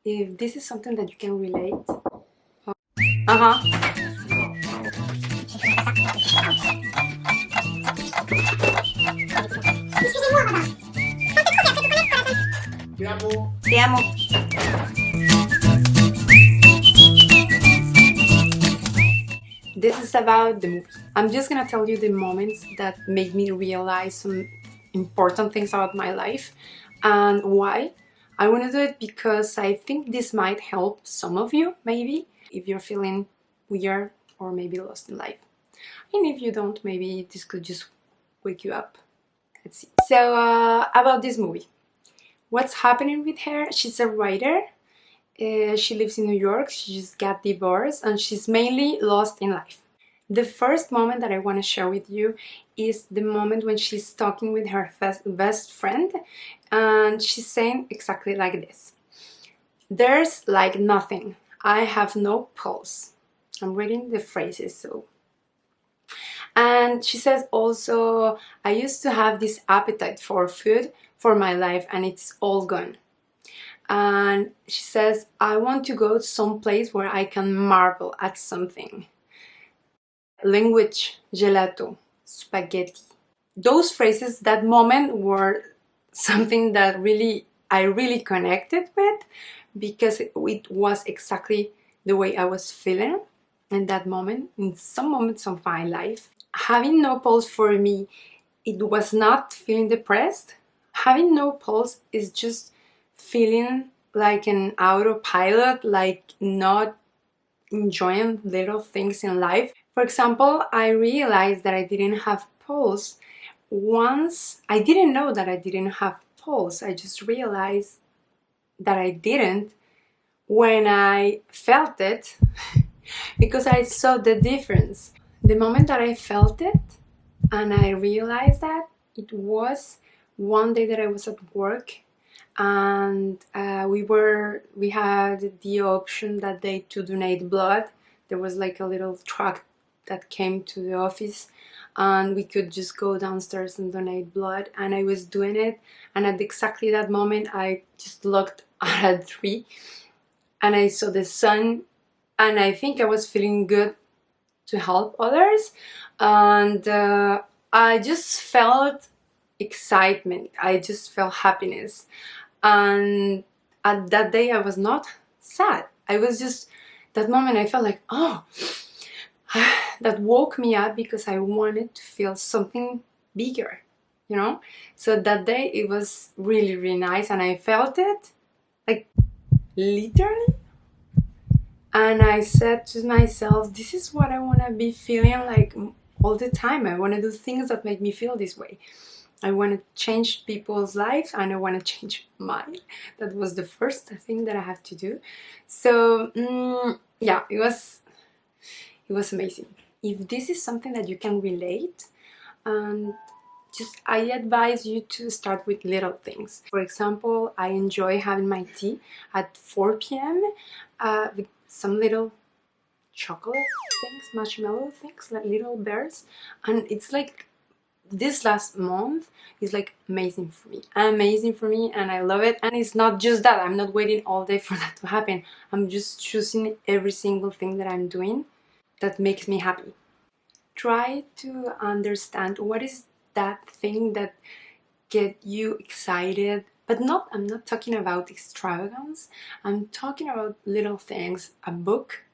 if this is something that you can relate. Uh-huh. Te amo. This is about the movie. I'm just gonna tell you the moments that made me realize some important things about my life and why. I want to do it because I think this might help some of you, maybe, if you're feeling weird or maybe lost in life. And if you don't, maybe this could just wake you up. Let's see. So, about this movie. What's happening with her? She's a writer. She lives in New York. She just got divorced and she's mainly lost in life. The first moment that I want to share with you is the moment when she's talking with her best friend and she's saying exactly like this. There's like nothing. I have no pulse. I'm reading the phrases, so. And she says also, I used to have this appetite for food for my life and it's all gone. And she says, I want to go someplace where I can marvel at something. Language, gelato, spaghetti. Those phrases, that moment, were something that I really connected with because it was exactly the way I was feeling in that moment, in some moments of my life. Having no pulse for me, it was not feeling depressed. Having no pulse is just feeling like an autopilot, like not enjoying little things in life. For example, I realized that I didn't have pulse once. I didn't know that I didn't have pulse. I just realized that I didn't when I felt it because I saw the difference. The moment that I felt it and I realized that, it was one day that I was at work and we had the option that day to donate blood. There was like a little truck that came to the office and we could just go downstairs and donate blood, and I was doing it, and at exactly that moment I just looked at a tree and I saw the sun, and I think I was feeling good to help others, and I just felt excitement, I just felt happiness. And at that day I was not sad. I was just, that moment I felt like, oh, that woke me up because I wanted to feel something bigger, you know. So that day it was really, really nice, and I felt it like literally, and I said to myself, this is what I want to be feeling like all the time. I want to do things that make me feel this way. I want to change people's lives and I want to change mine. That was the first thing that I had to do. So yeah, it was amazing. If this is something that you can relate, and I advise you to start with little things. For example, I enjoy having my tea at 4 p.m. With some little chocolate things, marshmallow things, like little bears, and it's like, this last month is like amazing for me, and I love it. And it's not just that, I'm not waiting all day for that to happen. I'm just choosing every single thing that I'm doing that makes me happy. Try to understand what is that thing that get you excited, but I'm not talking about extravagance. I'm talking about little things, a book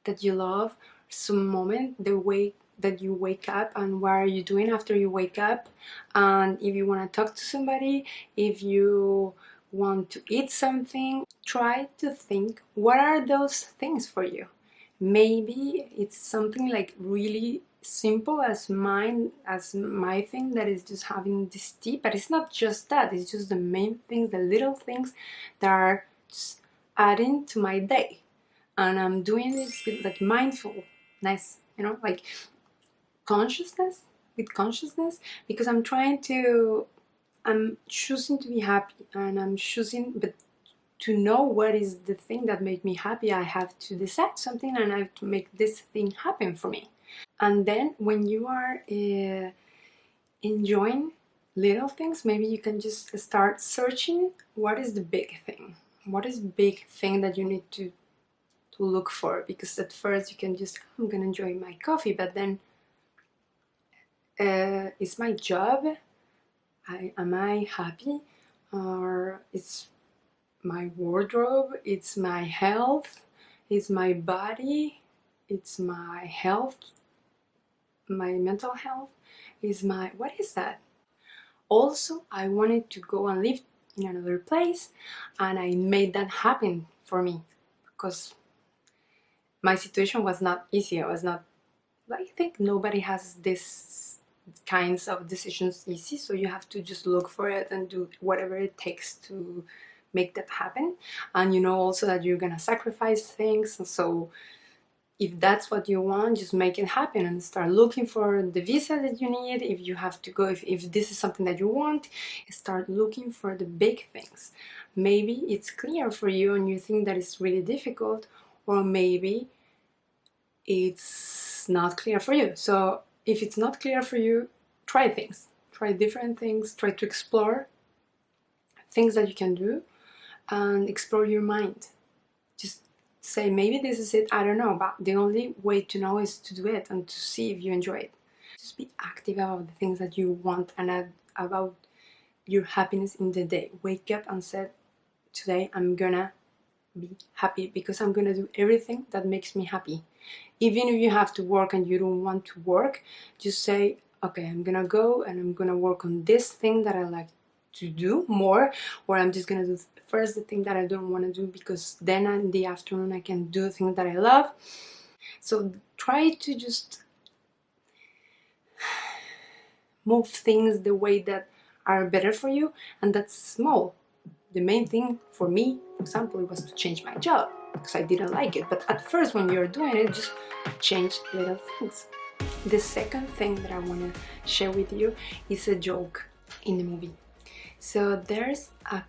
that you love, some moment, the way that you wake up, and what are you doing after you wake up, and if you want to talk to somebody, if you want to eat something, try to think what are those things for you. Maybe it's something like really simple as my thing, that is just having this tea, but it's not just that, it's just the main things, the little things that are just adding to my day. And I'm doing it with like mindfulness, you know, like consciousness, because I'm choosing to be happy, and I'm choosing, but to know what is the thing that made me happy, I have to decide something and I have to make this thing happen for me. And then when you are enjoying little things, maybe you can just start searching what is the big thing, what is big thing that you need to look for? Because at first you can just, I'm gonna enjoy my coffee, but then it's my job. Am I happy? Or it's my wardrobe, it's my health, it's my body, it's my health, my mental health, is my, what is that? Also, I wanted to go and live in another place, and I made that happen for me, because my situation was not easy. I was not, I think nobody has this kinds of decisions easy, so you have to just look for it and do whatever it takes to make that happen. And you know also that you're gonna sacrifice things, so if that's what you want, just make it happen and start looking for the visa that you need. If you have to go, if this is something that you want, start looking for the big things. Maybe it's clear for you and you think that it's really difficult, or maybe it's not clear for you. So if it's not clear for you, try things, try different things, try to explore things that you can do and explore your mind. Just say, maybe this is it, I don't know, but the only way to know is to do it and to see if you enjoy it. Just be active about the things that you want and about your happiness in the day. Wake up and say, today I'm gonna be happy because I'm gonna do everything that makes me happy. Even if you have to work and you don't want to work, just say, okay, I'm gonna go and I'm gonna work on this thing that I like to do more, or I'm just gonna do first the thing that I don't want to do, because then in the afternoon I can do things that I love. So try to just move things the way that are better for you, and that's small. The main thing for me, for example, it was to change my job because I didn't like it. But at first, when you're doing it, just change little things. The second thing that I want to share with you is a joke in the movie. So there's a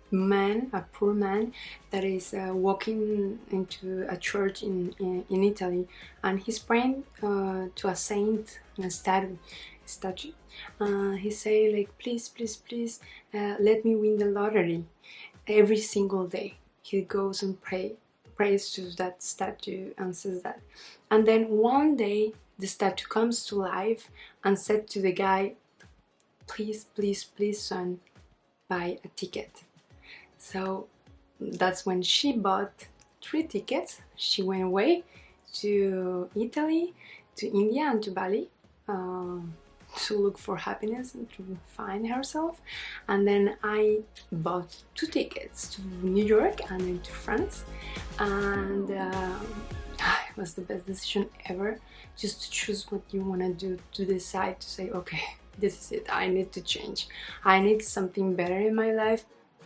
man, a poor man, that is walking into a church in Italy, and he's praying to a saint, a statue. He say like, please, please, please, let me win the lottery. Every single day he goes and prays to that statue and says that. And then one day the statue comes to life and said to the guy, please, please, please, son, buy a ticket. So that's when she bought 3 tickets. She went away to Italy, to India, and to Bali to look for happiness and to find herself. And then I bought 2 tickets to New York and then to France, and it was the best decision ever, just to choose what you want to do, to decide to say, okay, this is it, I need to change, I need something better in my life.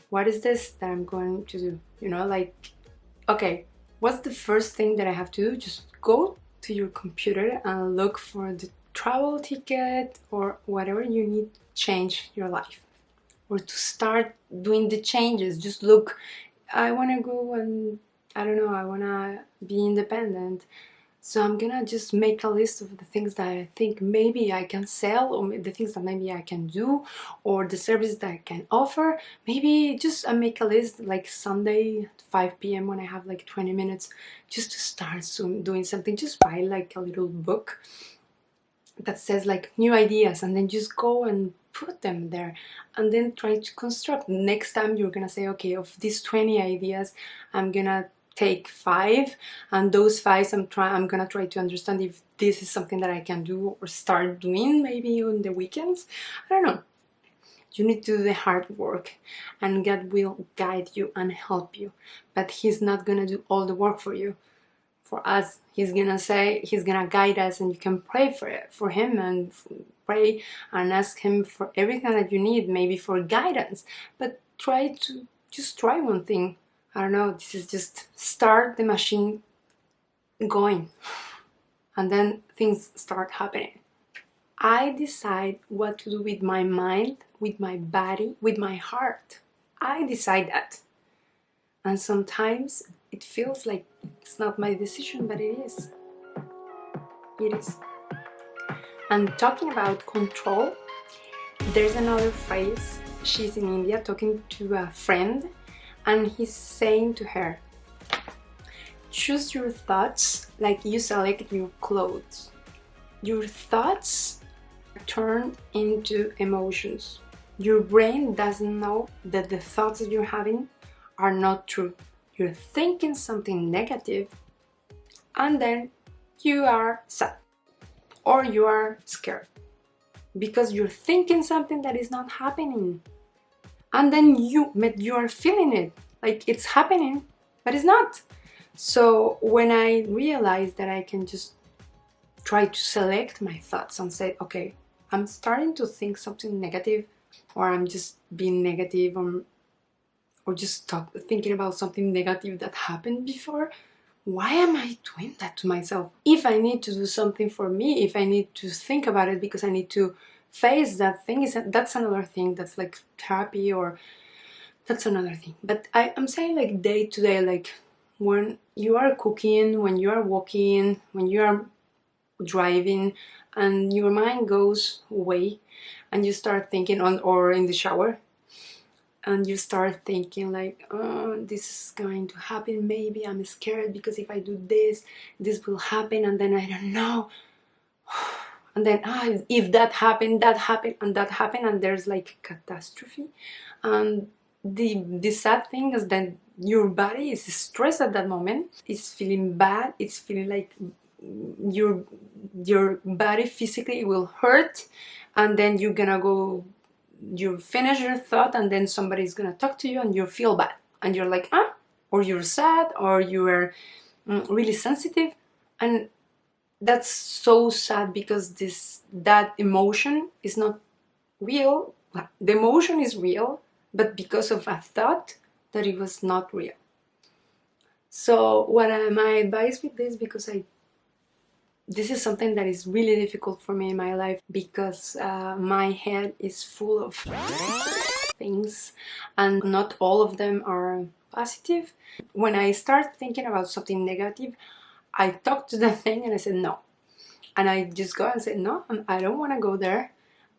What is this that I'm going to do? You know, like, okay, what's the first thing that I have to do? Just go to your computer and look for the travel ticket or whatever you need to change your life, or to start doing the changes. Just look, I want to go and, I don't know, I want to be independent. So I'm gonna just make a list of the things that I think maybe I can sell, or the things that maybe I can do, or the services that I can offer. Maybe just make a list like Sunday at 5 p.m. when I have like 20 minutes, just to start doing something. Just buy like a little book that says like new ideas, and then just go and put them there, and then try to construct. Next time you're gonna say, okay, of these 20 ideas, I'm gonna take 5, and those 5 I'm gonna try to understand if this is something that I can do or start doing maybe on the weekends. I don't know. You need to do the hard work, and God will guide you and help you, but He's not gonna do all the work for you. For us, He's gonna guide us, and you can pray for Him and pray and ask Him for everything that you need, maybe for guidance. But try one thing. I don't know, this is just start the machine going, and then things start happening. I decide what to do with my mind, with my body, with my heart. I decide that. And sometimes it feels like it's not my decision, but it is. It is. And talking about control, there's another phrase. She's in India talking to a friend, and he's saying to her, choose your thoughts like you select your clothes. Your thoughts turn into emotions. Your brain doesn't know that the thoughts that you're having are not true. You're thinking something negative, and then you are sad or you are scared because you're thinking something that is not happening, and then you are feeling it like it's happening, but it's not. So when I realized that I can just try to select my thoughts and say, okay, I'm starting to think something negative, or I'm just being negative, or just stop thinking about something negative that happened before. Why am I doing that to myself? If I need to do something for me, if I need to think about it because I need to face that thing, that's another thing. That's like therapy, or that's another thing. But I'm saying like day to day, like when you are cooking, when you are walking, when you are driving, and your mind goes away, and you start thinking or in the shower, and you start thinking like, oh, this is going to happen, maybe I'm scared because if I do this, this will happen, and then I don't know, and then if that happened, and that happened, and there's like a catastrophe. And the sad thing is that your body is stressed at that moment, it's feeling bad, it's feeling like your body physically will hurt, and then you're gonna go, you finish your thought, and then somebody's gonna talk to you and you feel bad, and you're like, or you're sad, or you are really sensitive. And that's so sad because that emotion is not real. The emotion is real, but because of a thought that it was not real. So what my advice with this, because this is something that is really difficult for me in my life, because my head is full of things, and not all of them are positive. When I start thinking about something negative, I talk to the thing and I say no. And I just go and say, no, I don't want to go there.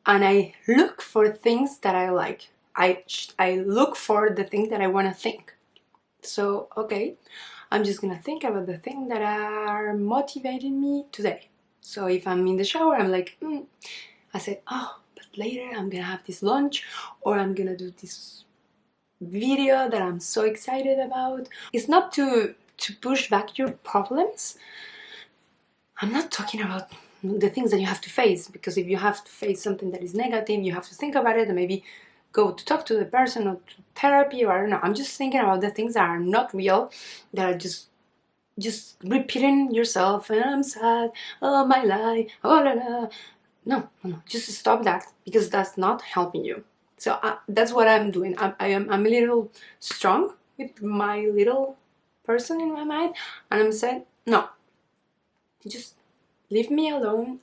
And I look for things that I like. I look for the things that I want to think. So, okay, I'm just gonna think about the things that are motivating me today. So if I'm in the shower, I'm like, I say, oh, but later I'm gonna have this lunch, or I'm gonna do this video that I'm so excited about. It's not to push back your problems. I'm not talking about the things that you have to face, because if you have to face something that is negative, you have to think about it and maybe go to talk to the person or to therapy, or I don't know. I'm just thinking about the things that are not real, that are just repeating yourself, and I'm sad, oh my life, oh la la. No, just stop that, because that's not helping you. So that's what I'm doing. I'm a little strong with my little person in my mind, and I'm saying, no, just leave me alone,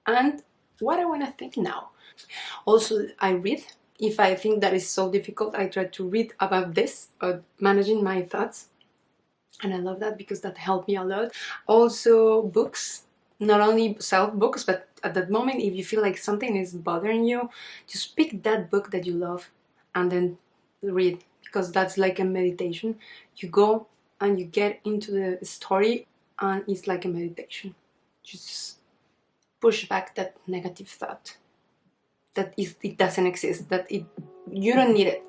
and what I want to think now. Also, I read. If I think that is so difficult, I try to read about this, managing my thoughts, and I love that because that helped me a lot. Also, books, not only self-books, but at that moment, if you feel like something is bothering you, just pick that book that you love and then read, because that's like a meditation. You go and you get into the story, and it's like a meditation. Just push back that negative thought, that it doesn't exist, that you don't need it.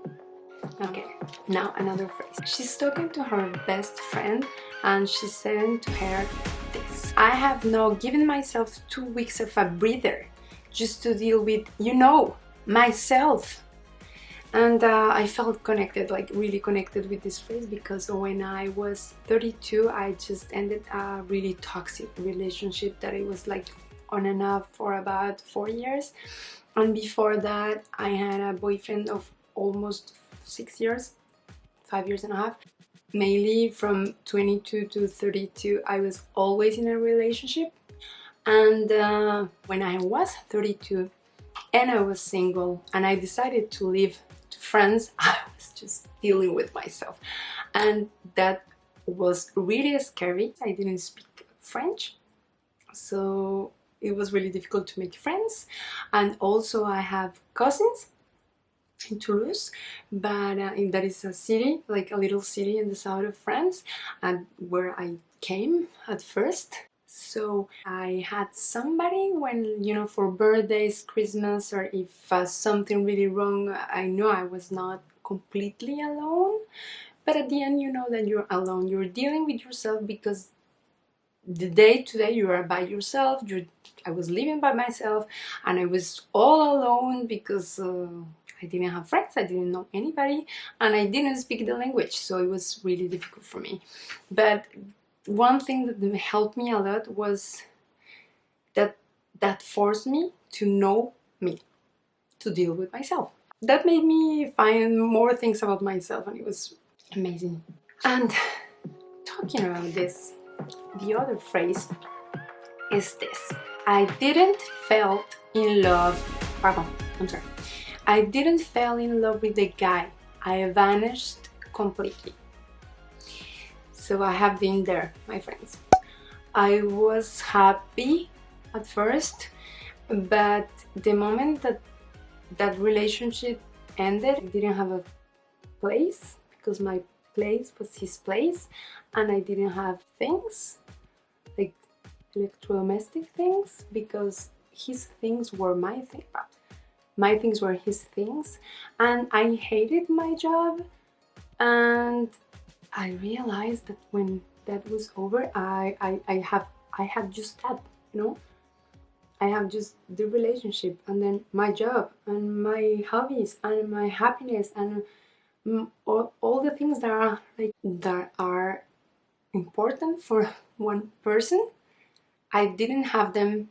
Okay, now another phrase. She's talking to her best friend, and she's saying to her this: I have now given myself 2 weeks of a breather just to deal with, myself. And I felt connected, like really connected with this phrase, because when I was 32, I just ended a really toxic relationship that it was like on and off for about 4 years. And before that, I had a boyfriend of almost 6 years, 5 years and a half. Mainly from 22 to 32, I was always in a relationship. And when I was 32 and I was single and I decided to leave to France, I was just dealing with myself. And that was really scary. I didn't speak French, so it was really difficult to make friends. And also I have cousins, in Toulouse, but that is a city, like a little city in the south of France, and where I came at first. So I had somebody when, you know, for birthdays, Christmas, or if something really wrong, I know I was not completely alone. But at the end, you know that you're alone. You're dealing with yourself because the day to day you are by yourself. I was living by myself, and I was all alone because I didn't have friends, I didn't know anybody, and I didn't speak the language, so it was really difficult for me. But one thing that helped me a lot was that forced me to know me, to deal with myself. That made me find more things about myself, and it was amazing. And talking about this, the other phrase is this: I didn't felt in love. Pardon, I'm sorry. I didn't fall in love with the guy. I vanished completely. So I have been there, my friends. I was happy at first, but the moment that relationship ended, I didn't have a place because my place was his place, and I didn't have things like electrodomestic things because his things were my thing. My things were his things, and I hated my job. And I realized that when that was over, I have just that, you know. I have just the relationship, and then my job, and my hobbies, and my happiness, and all the things that are important for one person. I didn't have them.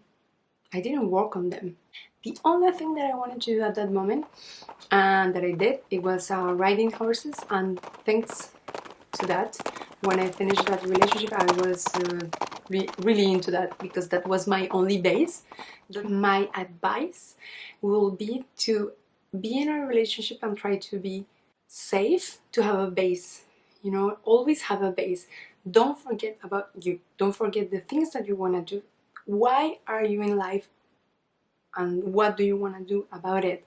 I didn't work on them. The only thing that I wanted to do at that moment, and that I did, it was riding horses. And thanks to that, when I finished that relationship, I was really into that, because that was my only base. My advice will be to be in a relationship and try to be safe, to have a base. You know, always have a base. Don't forget about you. Don't forget the things that you want to do. Why are you in life? And what do you want to do about it?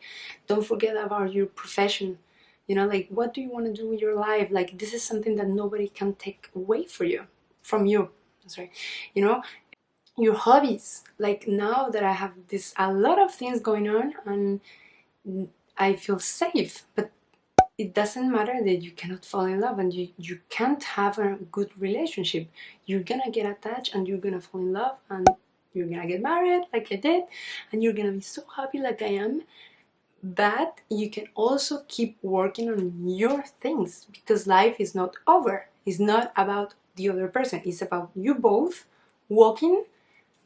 Don't forget about your profession. You know, like, what do you want to do with your life? Like, this is something that nobody can take away from you. Sorry. You know, your hobbies. Like, now that I have a lot of things going on, and I feel safe, but it doesn't matter that you cannot fall in love, and you can't have a good relationship. You're gonna get attached, and you're gonna fall in love, and you're gonna get married like I did, and you're gonna be so happy like I am. But you can also keep working on your things, because life is not over. It's not about the other person. It's about you both walking,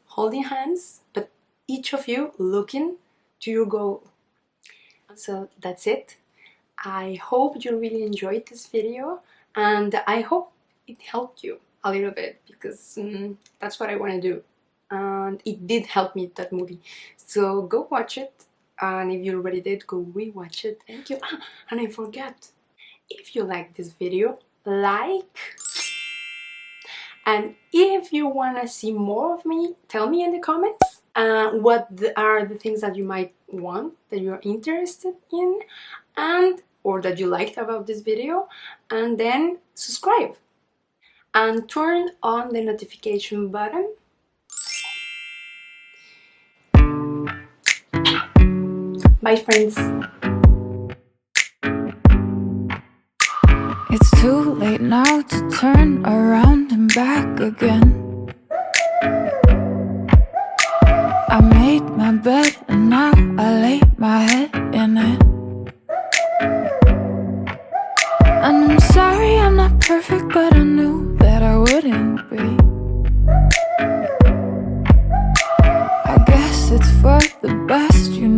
holding hands, but each of you looking to your goal. So that's it. I hope you really enjoyed this video, and I hope it helped you a little bit, because that's what I want to do. And it did help me, that movie. So go watch it, and if you already did, go rewatch it. Thank you. And I forgot, if you like this video, like, and if you want to see more of me, tell me in the comments what are the things that you might want, that you're interested in, and or that you liked about this video, and then subscribe and turn on the notification button. Bye, friends. It's too late now to turn around and back again. I made my bed and now I lay my head in it. And I'm sorry I'm not perfect, but I knew that I wouldn't be. I guess it's for the best, you know.